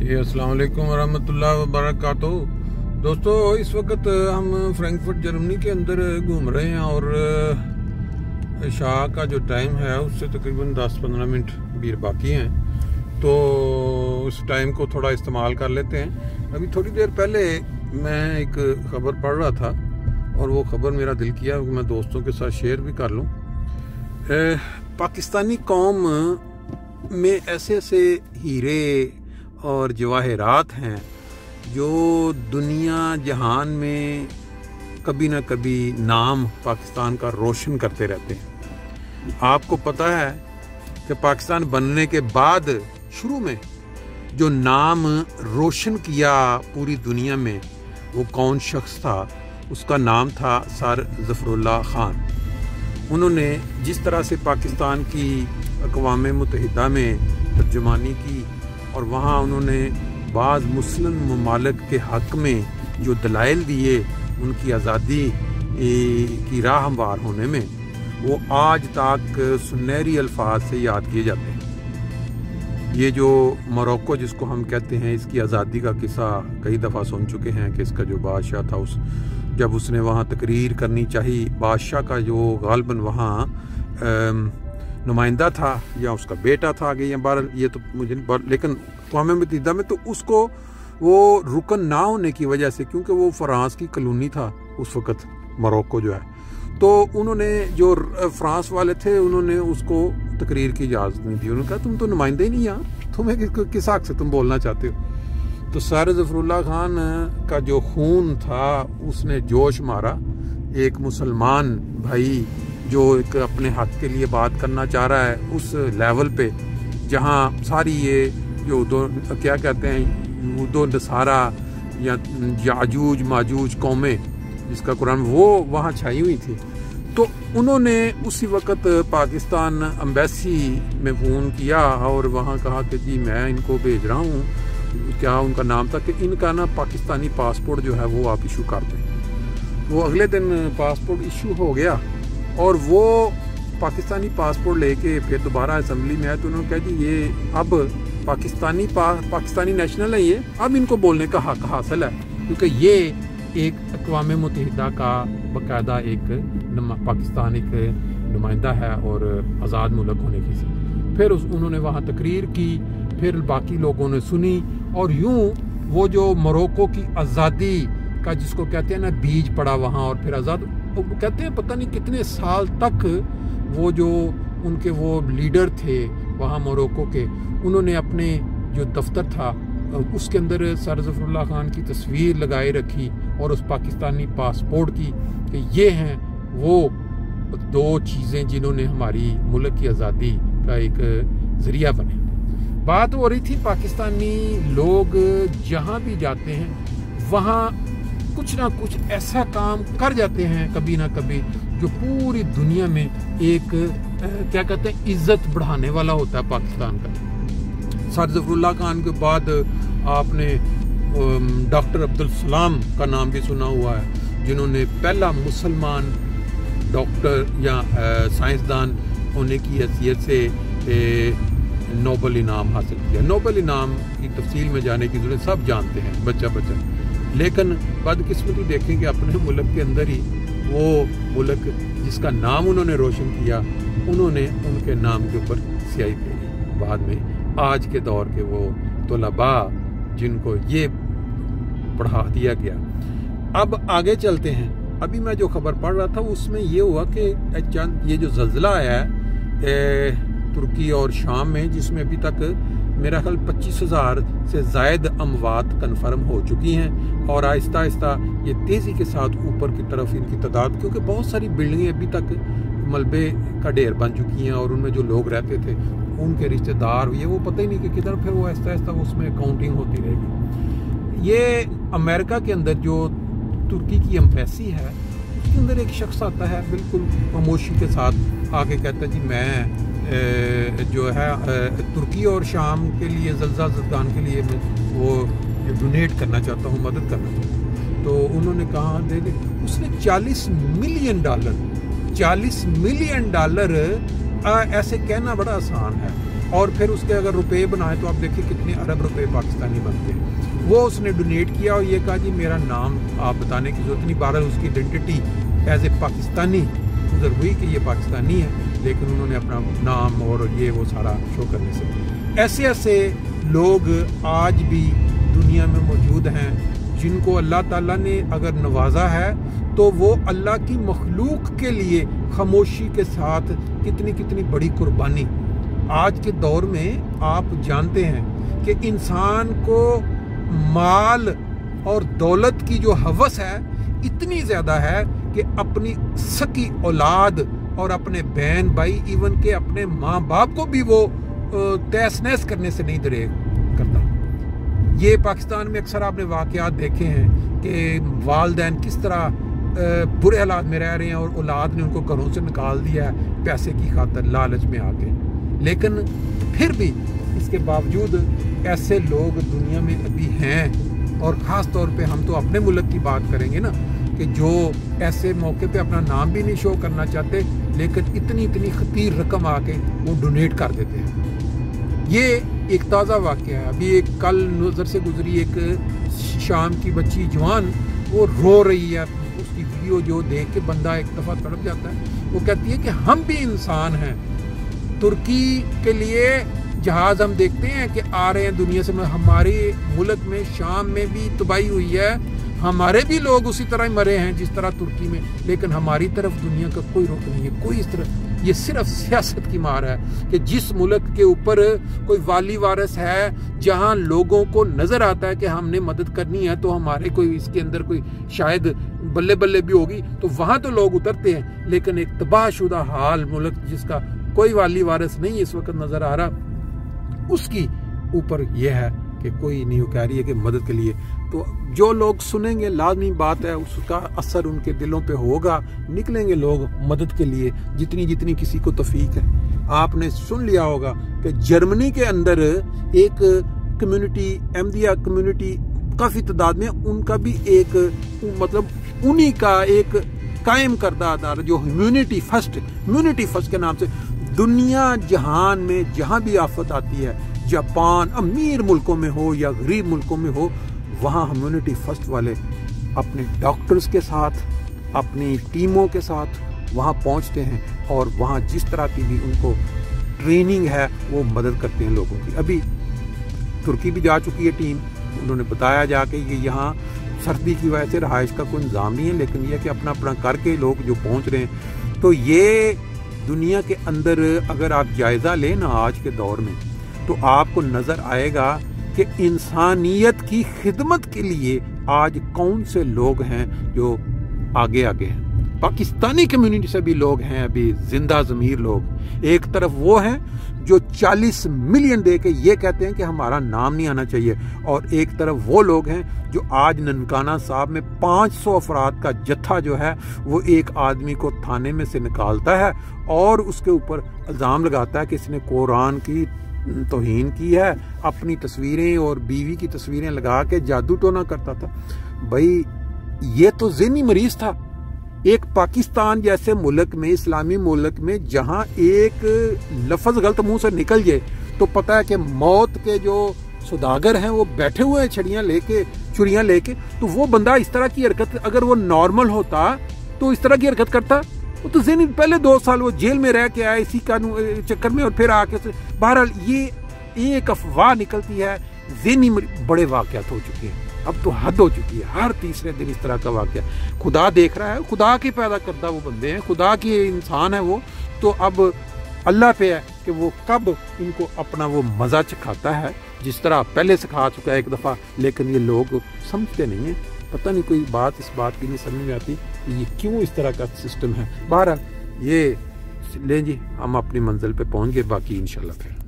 जी अस्सलाम वालेकुम वरहमतुल्लाहि वबरकातुहू। दोस्तों, इस वक्त हम फ्रैंकफर्ट जर्मनी के अंदर घूम रहे हैं और शाह का जो टाइम है उससे तकरीबन 10-15 मिनट भी बाकी हैं, तो उस टाइम को थोड़ा इस्तेमाल कर लेते हैं। अभी थोड़ी देर पहले मैं एक ख़बर पढ़ रहा था और वो ख़बर मेरा दिल किया कि मैं दोस्तों के साथ शेयर भी कर लूँ। पाकिस्तानी कौम में ऐसे ऐसे हीरे और जवाहरात हैं जो दुनिया जहान में कभी ना कभी नाम पाकिस्तान का रोशन करते रहते हैं। आपको पता है कि पाकिस्तान बनने के बाद शुरू में जो नाम रोशन किया पूरी दुनिया में वो कौन शख्स था? उसका नाम था सर ज़फ़रुल्लाह खान। उन्होंने जिस तरह से पाकिस्तान की अक़वाम मुत्तहिदा में तर्जुमानी की और वहाँ उन्होंने बाज़ मुस्लिम ममालिक के हक़ में जो दलाइल दिए उनकी आज़ादी की राह हमवार होने में, वो आज तक सुनहरी अल्फाज से याद किए जाते हैं। ये जो मोरक्को जिसको हम कहते हैं, इसकी आज़ादी का किस्सा कई दफ़ा सुन चुके हैं कि इसका जो बादशाह था जब उसने वहाँ तकरीर करनी चाहिए, बादशाह का जो गालबन वहाँ नुमाइंदा था या उसका बेटा था आगे या बाहर, ये तो मुझे लेकिन अक़वाम मुत्तहिदा में तो उसको वो रुकन ना होने की वजह से, क्योंकि वो फ्रांस की कॉलोनी था उस वक़्त मोरक्को जो है, तो उन्होंने जो फ्रांस वाले थे उन्होंने उसको तकरीर की इजाज़त नहीं दी। उन्होंने कहा तुम तो नुमाइंदे ही नहीं यहाँ, तुम्हें किस हक़ से तुम बोलना चाहते हो? तो सर ज़फ़रुल्लाह खान का जो खून था उसने जोश मारा। एक मुसलमान भाई जो एक अपने हक के लिए बात करना चाह रहा है उस लेवल पे, जहाँ सारी ये जो क्या कहते हैं यूदो नसारा या याजूज माजूज कौमें जिसका कुरान वो वहाँ छाई हुई थी, तो उन्होंने उसी वक्त पाकिस्तान एम्बेसी में फ़ोन किया और वहाँ कहा कि जी मैं इनको भेज रहा हूँ, क्या उनका नाम था कि इनका ना पाकिस्तानी पासपोर्ट जो है वो आप इशू कर दें। वो अगले दिन पासपोर्ट इशू हो गया और वो पाकिस्तानी पासपोर्ट लेके फिर दोबारा असम्बली में आए, तो उन्होंने कहा जी ये अब पाकिस्तानी नेशनल है, ये अब इनको बोलने का हक हासिल है, क्योंकि ये एक अक़वाम मुत्तहिदा का बाकायदा एक पाकिस्तान एक नुमाइंदा है और आज़ाद मुल्क होने की। फिर उन्होंने वहाँ तकरीर की, फिर बाकी लोगों ने सुनी और यूँ वो जो मोरक्को की आज़ादी का जिसको कहते हैं ना बीज पड़ा वहाँ, और फिर आज़ाद वो कहते हैं पता नहीं कितने साल तक वो जो उनके वो लीडर थे वहाँ मोरक्को के, उन्होंने अपने जो दफ्तर था उसके अंदर सर ज़फ़रुल्लाह खान की तस्वीर लगाए रखी और उस पाकिस्तानी पासपोर्ट की कि ये हैं वो दो चीज़ें जिन्होंने हमारी मुल्क की आज़ादी का एक ज़रिया बने। बात हो रही थी पाकिस्तानी लोग जहाँ भी जाते हैं वहाँ कुछ ना कुछ ऐसा काम कर जाते हैं कभी ना कभी जो पूरी दुनिया में एक क्या कहते हैं इज्जत बढ़ाने वाला होता है पाकिस्तान का। सर ज़फ़रुल्लाह खान के बाद आपने डॉक्टर अब्दुल सलाम का नाम भी सुना हुआ है, जिन्होंने पहला मुसलमान डॉक्टर या साइंसदान होने की हैसियत से नोबेल इनाम हासिल किया। नोबेल इनाम की तफसील में जाने की ज़रूरत सब जानते हैं बच्चा, लेकिन बदकिस्मती देखें कि अपने मुल्क के अंदर ही वो मुल्क जिसका नाम उन्होंने रोशन किया, उन्होंने उनके नाम के ऊपर स्याही फेरी। बाद में आज के दौर के वो तलबा जिनको ये पढ़ा दिया गया। अब आगे चलते हैं। अभी मैं जो खबर पढ़ रहा था उसमें ये हुआ कि ये जो ज़ल्ज़ला आया है तुर्की और शाम में, जिसमें अभी तक मेरा ख्याल 25,000 से ज़ायद अमवात कन्फर्म हो चुकी हैं और आहिस्ता आहिस्ता ये तेज़ी के साथ ऊपर की तरफ इनकी तादाद, क्योंकि बहुत सारी बिल्डिंगें अभी तक मलबे का ढेर बन चुकी हैं और उनमें जो लोग रहते थे उनके रिश्तेदार ये वो पता ही नहीं कि किधर, फिर वो आहिस्ता आहिस्ता उसमें काउंटिंग होती रहेगी। ये अमेरिका के अंदर जो तुर्की की एम्बेसी है उसके अंदर एक शख्स आता है बिल्कुल खामोशी के साथ आके कहता है जी मैं जो है तुर्की और शाम के लिए ज़लज़ान के लिए वो डोनेट करना चाहता हूँ, मदद करना चाहता हूँ। तो उन्होंने कहा दे दे, उसने $40 मिलियन ऐसे कहना बड़ा आसान है, और फिर उसके अगर रुपए बनाए तो आप देखिए कितने अरब रुपए पाकिस्तानी बनते हैं। वो उसने डोनेट किया और ये कहा जी मेरा नाम आप बताने की जरूरत नहीं। बहरहाल उसकी आइडेंटिटी एज ए पाकिस्तानी उधर हुई कि ये पाकिस्तानी है, लेकिन उन्होंने अपना नाम और ये वो सारा शो करने से। ऐसे ऐसे लोग आज भी दुनिया में मौजूद हैं जिनको अल्लाह ताला ने अगर नवाजा है तो वो अल्लाह की मखलूक के लिए खामोशी के साथ कितनी कितनी बड़ी कुर्बानी। आज के दौर में आप जानते हैं कि इंसान को माल और दौलत की जो हवस है इतनी ज़्यादा है कि अपनी सकी औलाद और अपने बहन भाई इवन के अपने माँ बाप को भी वो तहस नहस करने से नहीं दरेग करता। ये पाकिस्तान में अक्सर आपने वाक़यात देखे हैं कि वालिदैन किस तरह बुरे हालात में रह रहे हैं और औलाद ने उनको घरों से निकाल दिया है पैसे की खातिर, लालच में आके। लेकिन फिर भी इसके बावजूद ऐसे लोग दुनिया में अभी हैं, और ख़ास तौर पे हम तो अपने मुल्क की बात करेंगे ना, कि जो ऐसे मौके पे अपना नाम भी नहीं शो करना चाहते लेकिन इतनी इतनी खतीर रकम आके वो डोनेट कर देते हैं। ये एक ताज़ा वाक़या है। अभी एक कल नज़र से गुजरी एक शाम की बच्ची जवान, वो रो रही है, उसकी वीडियो जो देख के बंदा एक दफ़ा तड़प जाता है। वो कहती है कि हम भी इंसान हैं। तुर्की के लिए जहाज़ हम देखते हैं कि आ रहे हैं दुनिया से, हमारे मुल्क में शाम में भी तबाही हुई है, हमारे भी लोग उसी तरह मरे हैं जिस तरह तुर्की में, लेकिन हमारी तरफ दुनिया का कोई रुख नहीं है, कोई इस तरह। ये सिर्फ सियासत की मार है कि जिस मुल्क के ऊपर कोई वाली वारिस है, जहां लोगों को नजर आता है कि हमने मदद करनी है तो हमारे कोई इसके अंदर कोई शायद बल्ले बल्ले भी होगी, तो वहां तो लोग उतरते हैं। लेकिन एक तबाहशुदा हाल मुल्क जिसका कोई वाली वारिस नहीं इस वक्त नजर आ रहा, उसकी ऊपर यह है कि कोई नहीं कह रही है कि मदद के लिए। तो जो लोग सुनेंगे, लाजमी बात है, उसका असर उनके दिलों पे होगा, निकलेंगे लोग मदद के लिए जितनी जितनी किसी को तौफीक है। आपने सुन लिया होगा कि जर्मनी के अंदर एक कम्युनिटी, अहमदिया कम्युनिटी, काफ़ी तादाद में, उनका भी एक मतलब उन्हीं का एक कायम करदा अदारा जो ह्यूमैनिटी फर्स्ट के नाम से दुनिया जहान में जहाँ भी आफत आती है, जापान, अमीर मुल्कों में हो या गरीब मुल्कों में हो, वहाँ ह्यूमैनिटी फर्स्ट वाले अपने डॉक्टर्स के साथ, अपनी टीमों के साथ वहाँ पहुँचते हैं और वहाँ जिस तरह की भी उनको ट्रेनिंग है वो मदद करते हैं लोगों की। अभी तुर्की भी जा चुकी है टीम, उन्होंने बताया जाके कि यहाँ सर्दी की वजह से रहाइश का कोई इंतजाम नहीं है, लेकिन यह कि अपना अपना करके लोग जो पहुँच रहे हैं। तो ये दुनिया के अंदर अगर आप जायज़ा लें ना आज के दौर में, तो आपको नज़र आएगा कि इंसानियत की खिदमत के लिए आज कौन से लोग हैं जो आगे आगे हैं। पाकिस्तानी कम्युनिटी से भी लोग हैं अभी जिंदा ज़मीर लोग। एक तरफ वो हैं जो 40 मिलियन दे के ये कहते हैं कि हमारा नाम नहीं आना चाहिए, और एक तरफ वो लोग हैं जो आज ननकाना साहब में 500 अफराद का जत्था जो है वो एक आदमी को थाने में से निकालता है और उसके ऊपर इल्ज़ाम लगाता है कि इसने कुरान की तौहीन की है, अपनी तस्वीरें और बीवी की तस्वीरें लगा के जादू टोना करता था। भाई ये तो ज़हनी मरीज था। एक पाकिस्तान जैसे मुल्क में, इस्लामी मुल्क में, जहां एक लफ्ज़ गलत मुंह से निकल जाए तो पता है कि मौत के जो सौदागर हैं वो बैठे हुए हैं छुरियां लेके, तो वो बंदा इस तरह की हरकत, अगर वो नॉर्मल होता तो इस तरह की हरकत करता? वो तो ज़हनी, पहले 2 साल वो जेल में रह के आया इसी कानून चक्कर में, और फिर आके बहरहाल ये एक अफवाह निकलती है। ज़हनी बड़े वाक़यात हो चुके हैं, अब तो हद हो चुकी है। हर तीसरे दिन इस तरह का वाक़या खुदा देख रहा है, खुदा की पैदा करता वो बंदे हैं, खुदा की इंसान है वो। तो अब अल्लाह पे है कि वो कब इनको अपना वो मज़ा चखाता है, जिस तरह पहले सिखा चुका है एक दफ़ा। लेकिन ये लोग समझते नहीं हैं, पता नहीं कोई बात इस बात की नहीं समझ में आती कि ये क्यों इस तरह का सिस्टम है। बहरहाल ये लें जी, हम अपनी मंजिल पे पहुंच गए, बाकी इंशाल्लाह फिर